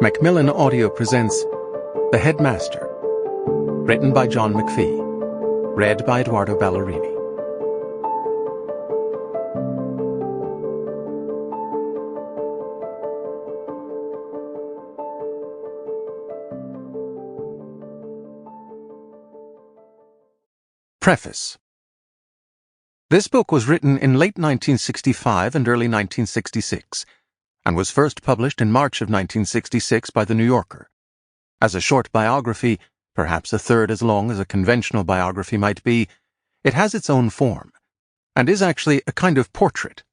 Macmillan Audio presents The Headmaster, written by John McPhee, read by Edoardo Ballerini. Preface. This book was written in late 1965 and early 1966, and was first published in March of 1966 by The New Yorker. As a short biography, perhaps a third as long as a conventional biography might be, it has its own form, and is actually a kind of portrait,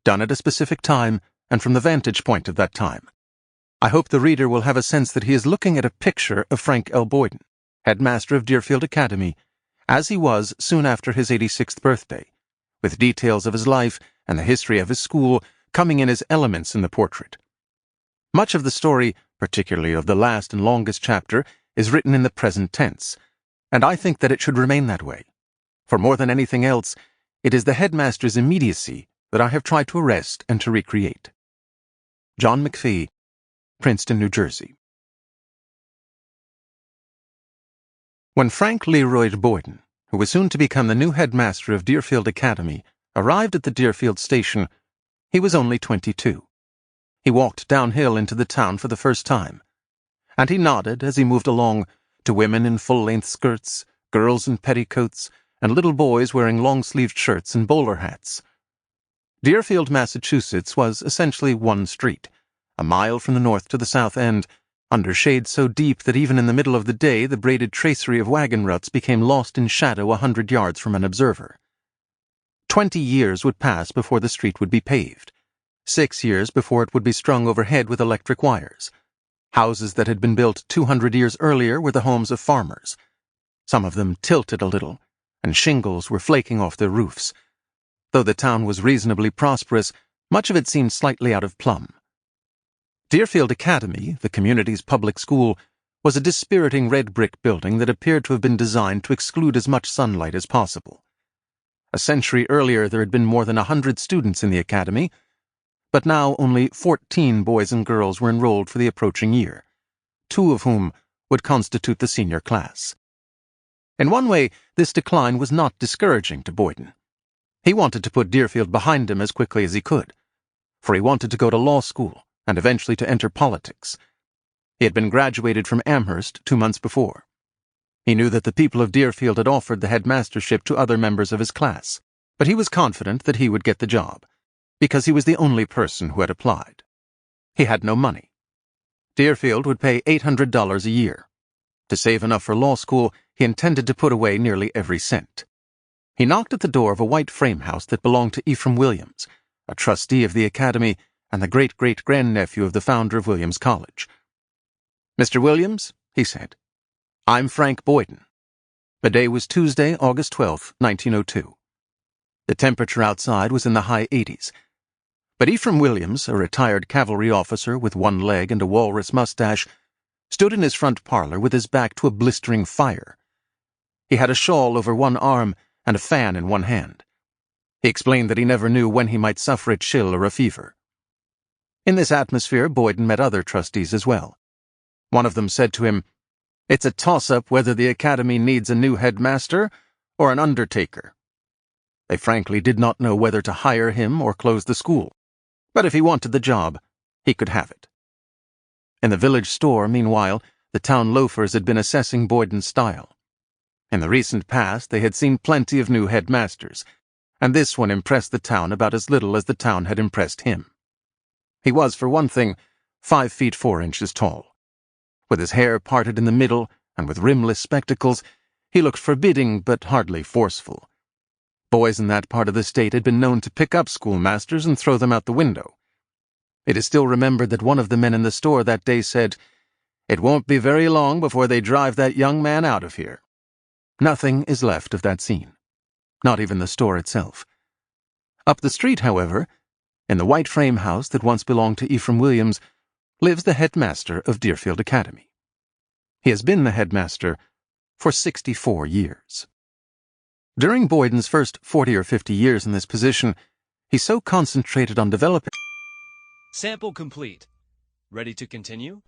done at a specific time and from the vantage point of that time. I hope the reader will have a sense that he is looking at a picture of Frank L. Boyden, Headmaster of Deerfield Academy, as he was soon after his 86th birthday, with details of his life and the history of his school coming in as elements in the portrait. Much of the story, particularly of the last and longest chapter, is written in the present tense, and I think that it should remain that way. For more than anything else, it is the headmaster's immediacy that I have tried to arrest and to recreate. John McPhee, Princeton, New Jersey. When Frank Leroy Boyden, who was soon to become the new headmaster of Deerfield Academy, arrived at the Deerfield station, he was only 22. He walked downhill into the town for the first time, and he nodded as he moved along to women in full-length skirts, girls in petticoats, and little boys wearing long-sleeved shirts and bowler hats. Deerfield, Massachusetts was essentially one street, a mile from the north to the south end, under shade so deep that even in the middle of the day the braided tracery of wagon ruts became lost in shadow 100 yards from an observer. 20 years would pass before the street would be paved. 6 years before it would be strung overhead with electric wires. Houses that had been built 200 years earlier were the homes of farmers. Some of them tilted a little, and shingles were flaking off their roofs. Though the town was reasonably prosperous, much of it seemed slightly out of plumb. Deerfield Academy, the community's public school, was a dispiriting red brick building that appeared to have been designed to exclude as much sunlight as possible. A century earlier there had been more than 100 students in the academy, but now only 14 boys and girls were enrolled for the approaching year, 2 of whom would constitute the senior class. In one way, this decline was not discouraging to Boyden. He wanted to put Deerfield behind him as quickly as he could, for he wanted to go to law school and eventually to enter politics. He had been graduated from Amherst 2 months before. He knew that the people of Deerfield had offered the headmastership to other members of his class, but he was confident that he would get the job, because he was the only person who had applied. He had no money. Deerfield would pay $800 a year. To save enough for law school, he intended to put away nearly every cent. He knocked at the door of a white frame house that belonged to Ephraim Williams, a trustee of the academy and the great-great-grandnephew of the founder of Williams College. "Mr. Williams," he said, "I'm Frank Boyden." The day was Tuesday, August 12, 1902. The temperature outside was in the high 80s. But Ephraim Williams, a retired cavalry officer with one leg and a walrus mustache, stood in his front parlor with his back to a blistering fire. He had a shawl over one arm and a fan in one hand. He explained that he never knew when he might suffer a chill or a fever. In this atmosphere, Boyden met other trustees as well. One of them said to him, "It's a toss-up whether the academy needs a new headmaster or an undertaker." They frankly did not know whether to hire him or close the school, but if he wanted the job, he could have it. In the village store, meanwhile, the town loafers had been assessing Boyden's style. In the recent past, they had seen plenty of new headmasters, and this one impressed the town about as little as the town had impressed him. He was, for one thing, 5 feet 4 inches tall. With his hair parted in the middle and with rimless spectacles, he looked forbidding but hardly forceful. Boys in that part of the state had been known to pick up schoolmasters and throw them out the window. It is still remembered that one of the men in the store that day said, "It won't be very long before they drive that young man out of here." Nothing is left of that scene, not even the store itself. Up the street, however, in the white frame house that once belonged to Ephraim Williams, lives the headmaster of Deerfield Academy. He has been the headmaster for 64 years. During Boyden's first 40 or 50 years in this position, he so concentrated on developing... Sample complete. Ready to continue?